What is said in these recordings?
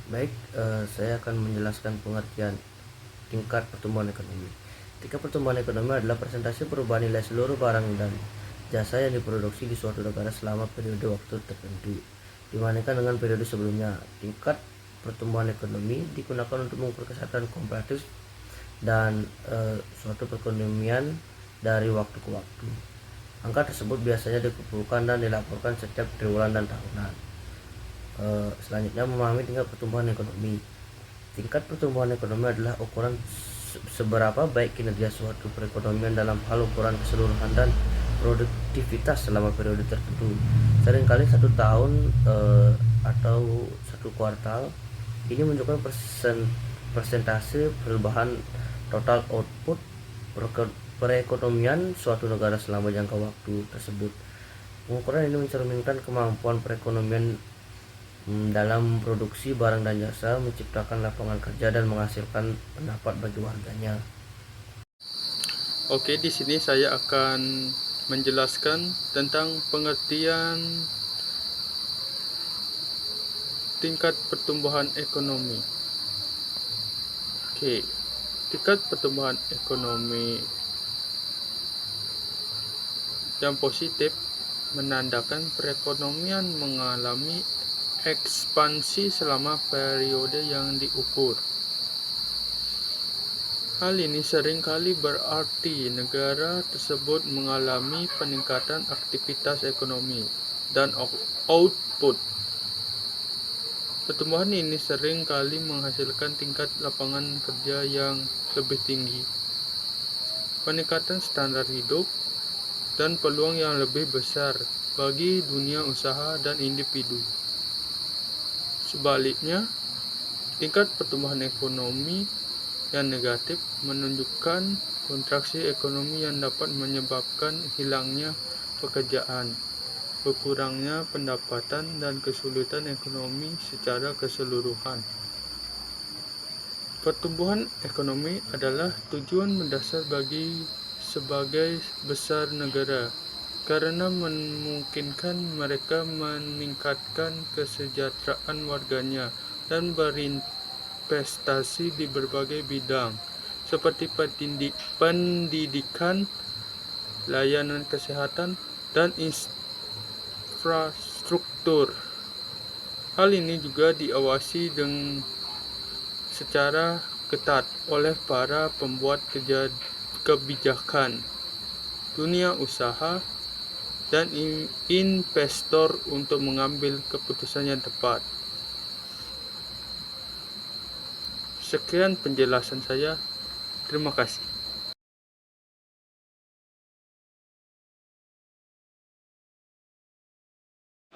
Baik, saya akan menjelaskan pengertian tingkat pertumbuhan ekonomi. Tingkat pertumbuhan ekonomi adalah persentase perubahan nilai seluruh barang dan jasa yang diproduksi di suatu negara selama periode waktu tertentu dibandingkan dengan periode sebelumnya. Tingkat pertumbuhan ekonomi digunakan untuk mengukur kesehatan komparatif dan suatu perekonomian dari waktu ke waktu. Angka tersebut biasanya dikumpulkan dan dilaporkan setiap triwulan dan tahunan. Selanjutnya, memahami tingkat pertumbuhan ekonomi. Tingkat pertumbuhan ekonomi adalah ukuran seberapa baik kinerja suatu perekonomian dalam hal ukuran keseluruhan dan produktivitas selama periode tertentu. Seringkali satu tahun atau satu kuartal. Ini menunjukkan persentase perubahan total output perekonomian suatu negara selama jangka waktu tersebut. Pengukuran ini mencerminkan kemampuan perekonomian dalam produksi barang dan jasa, menciptakan lapangan kerja dan menghasilkan pendapat bagi warganya. Oke, di sini saya akan menjelaskan tentang pengertian tingkat pertumbuhan ekonomi. Oke, tingkat pertumbuhan ekonomi yang positif menandakan perekonomian mengalami ekspansi selama periode yang diukur. Hal ini seringkali berarti negara tersebut mengalami peningkatan aktivitas ekonomi dan output. Pertumbuhan ini seringkali menghasilkan tingkat lapangan kerja yang lebih tinggi, peningkatan standar hidup, dan peluang yang lebih besar bagi dunia usaha dan individu. Sebaliknya, tingkat pertumbuhan ekonomi yang negatif menunjukkan kontraksi ekonomi yang dapat menyebabkan hilangnya pekerjaan, berkurangnya pendapatan, dan kesulitan ekonomi secara keseluruhan. Pertumbuhan ekonomi adalah tujuan mendasar bagi sebagai besar negara karena memungkinkan mereka meningkatkan kesejahteraan warganya dan berinvestasi di berbagai bidang seperti pendidikan, layanan kesehatan, dan infrastruktur. Hal ini juga diawasi secara ketat oleh para pembuat kebijakan, dunia usaha, dan investor untuk mengambil keputusan yang tepat. Sekian penjelasan saya. Terima kasih.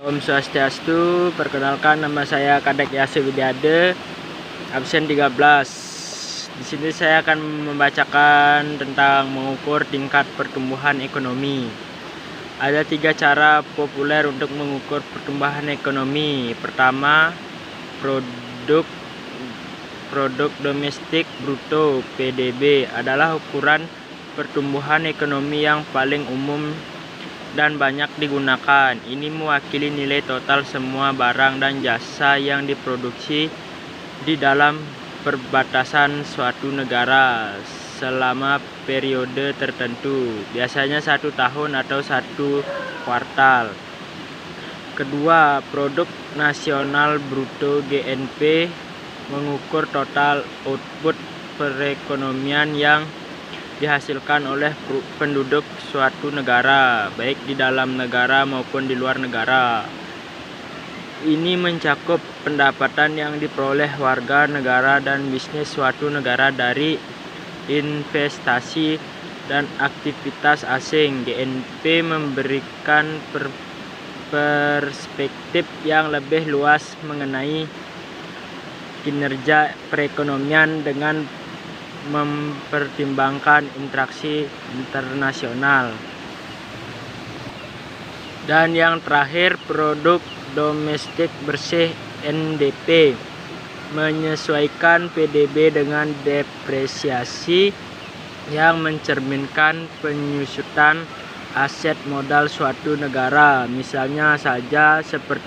Om Swastiastu, perkenalkan nama saya Kadek Yase Widyade, absen 13. Di sini saya akan membacakan tentang mengukur tingkat pertumbuhan ekonomi. Ada 3 cara populer untuk mengukur pertumbuhan ekonomi. Pertama, produk domestik bruto (PDB) adalah ukuran pertumbuhan ekonomi yang paling umum dan banyak digunakan. Ini mewakili nilai total semua barang dan jasa yang diproduksi di dalam perbatasan suatu negara selama periode tertentu, biasanya 1 tahun atau 1 kuartal. Kedua, produk nasional bruto (GNP) mengukur total output perekonomian yang dihasilkan oleh penduduk suatu negara, baik di dalam negara maupun di luar negara. Ini mencakup pendapatan yang diperoleh warga negara dan bisnis suatu negara dari investasi dan aktivitas asing. GNP memberikan perspektif yang lebih luas mengenai kinerja perekonomian dengan mempertimbangkan interaksi internasional. Dan yang terakhir, produk domestik bersih (NDP) menyesuaikan PDB dengan depresiasi yang mencerminkan penyusutan aset modal suatu negara. Misalnya saja seperti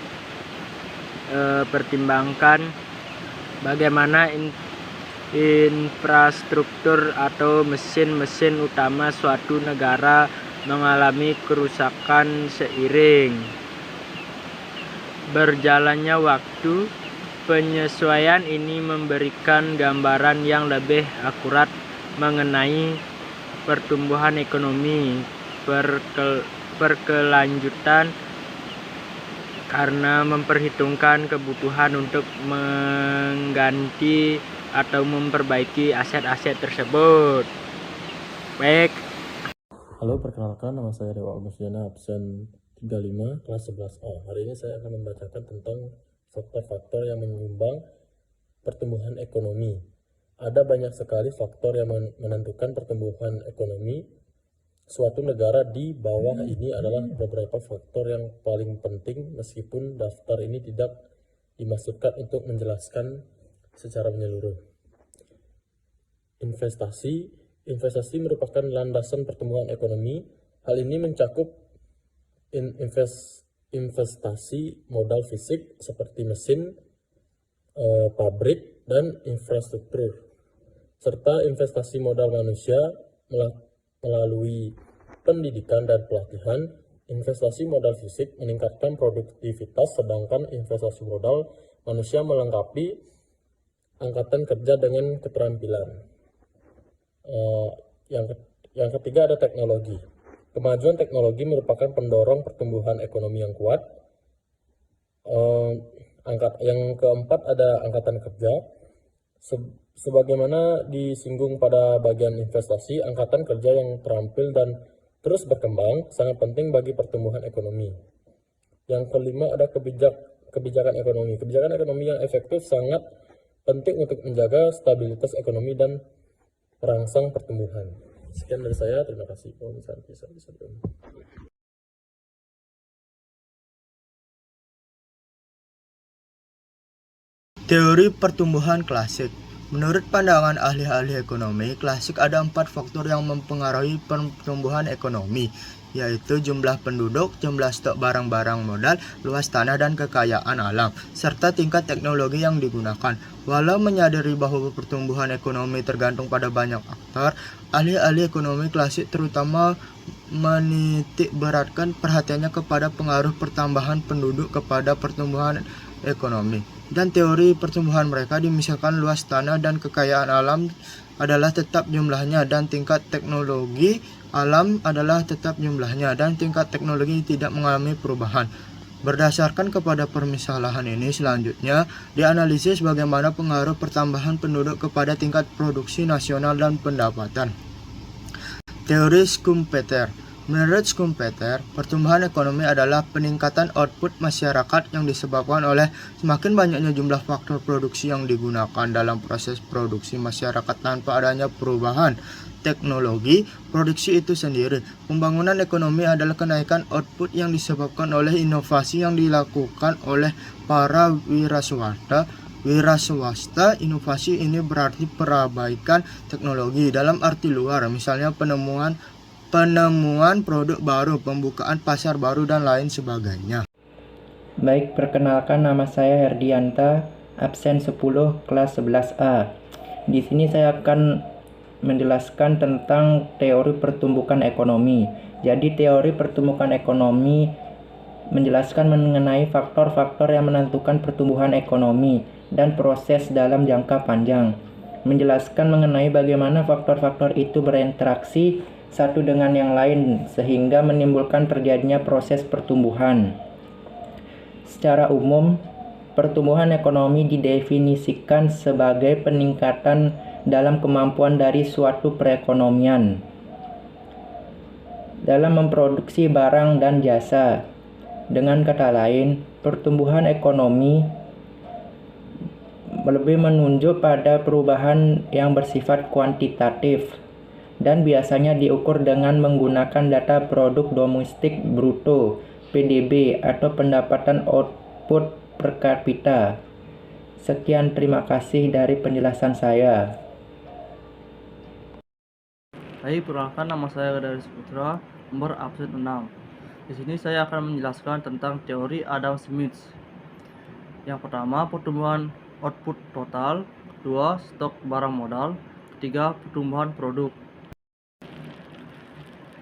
pertimbangkan bagaimana infrastruktur atau mesin-mesin utama suatu negara mengalami kerusakan seiring berjalannya waktu. Penyesuaian ini memberikan gambaran yang lebih akurat mengenai pertumbuhan ekonomi berkelanjutan karena memperhitungkan kebutuhan untuk mengganti atau memperbaiki aset-aset tersebut. Baik. Halo, perkenalkan nama saya Dewa Agustina, absen 35 kelas 11A. Hari ini saya akan membacakan tentang faktor-faktor yang menyumbang pertumbuhan ekonomi. Ada banyak sekali faktor yang menentukan pertumbuhan ekonomi suatu negara. Di bawah ini adalah beberapa faktor yang paling penting, meskipun daftar ini tidak dimaksudkan untuk menjelaskan secara menyeluruh. Investasi merupakan landasan pertumbuhan ekonomi. Hal ini mencakup investasi modal fisik seperti mesin, pabrik, dan infrastruktur, serta investasi modal manusia melalui pendidikan dan pelatihan. Investasi modal fisik meningkatkan produktivitas, sedangkan investasi modal manusia melengkapi angkatan kerja dengan keterampilan. Yang ketiga ada teknologi. Kemajuan teknologi merupakan pendorong pertumbuhan ekonomi yang kuat. Yang keempat ada angkatan kerja. Sebagaimana disinggung pada bagian investasi, angkatan kerja yang terampil dan terus berkembang sangat penting bagi pertumbuhan ekonomi. Yang kelima ada kebijakan ekonomi. Kebijakan ekonomi yang efektif sangat penting untuk menjaga stabilitas ekonomi dan merangsang pertumbuhan. Sekian dari saya, terima kasih. Teori pertumbuhan klasik. Menurut pandangan ahli-ahli ekonomi, klasik ada 4 faktor yang mempengaruhi pertumbuhan ekonomi, yaitu jumlah penduduk, jumlah stok barang-barang modal, luas tanah dan kekayaan alam, serta tingkat teknologi yang digunakan. Walau menyadari bahwa pertumbuhan ekonomi tergantung pada banyak faktor, ahli-ahli ekonomi klasik terutama menitik beratkan perhatiannya kepada pengaruh pertambahan penduduk kepada pertumbuhan ekonomi. Dan teori pertumbuhan mereka misalkan luas tanah dan kekayaan alam adalah tetap jumlahnya, dan tingkat teknologi alam adalah tetap jumlahnya, dan tingkat teknologi tidak mengalami perubahan. Berdasarkan kepada permisalahan ini, selanjutnya dianalisis bagaimana pengaruh pertambahan penduduk kepada tingkat produksi nasional dan pendapatan. Teori Schumpeter. Menurut Schumpeter, pertumbuhan ekonomi adalah peningkatan output masyarakat yang disebabkan oleh semakin banyaknya jumlah faktor produksi yang digunakan dalam proses produksi masyarakat tanpa adanya perubahan teknologi produksi itu sendiri. Pembangunan ekonomi adalah kenaikan output yang disebabkan oleh inovasi yang dilakukan oleh para wiraswasta. Inovasi ini berarti perbaikan teknologi dalam arti luar, misalnya penemuan produk baru, pembukaan pasar baru, dan lain sebagainya. Baik, perkenalkan nama saya Herdianta, absen 10 kelas 11A. Di sini saya akan menjelaskan tentang teori pertumbuhan ekonomi. Jadi teori pertumbuhan ekonomi menjelaskan mengenai faktor-faktor yang menentukan pertumbuhan ekonomi dan proses dalam jangka panjang. Menjelaskan mengenai bagaimana faktor-faktor itu berinteraksi satu dengan yang lain sehingga menimbulkan terjadinya proses pertumbuhan. Secara umum, pertumbuhan ekonomi didefinisikan sebagai peningkatan dalam kemampuan dari suatu perekonomian dalam memproduksi barang dan jasa. Dengan kata lain, pertumbuhan ekonomi lebih menunjuk pada perubahan yang bersifat kuantitatif dan biasanya diukur dengan menggunakan data produk domestik bruto (PDB) atau pendapatan output per kapita. Sekian, terima kasih dari penjelasan saya. Hai, perkenalkan nama saya Gadari Putra, nomor absen 6. Di sini saya akan menjelaskan tentang teori Adam Smith. Yang pertama, pertumbuhan output total. Kedua, stok barang modal. Ketiga, pertumbuhan produk.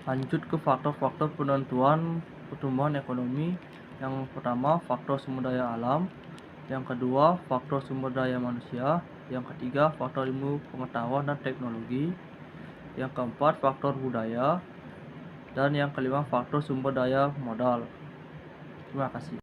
Lanjut ke faktor-faktor penentuan pertumbuhan ekonomi. Yang pertama, faktor sumber daya alam. Yang kedua, faktor sumber daya manusia. Yang ketiga, faktor ilmu pengetahuan dan teknologi. Yang keempat, faktor budaya. Dan yang kelima, faktor sumber daya modal. Terima kasih.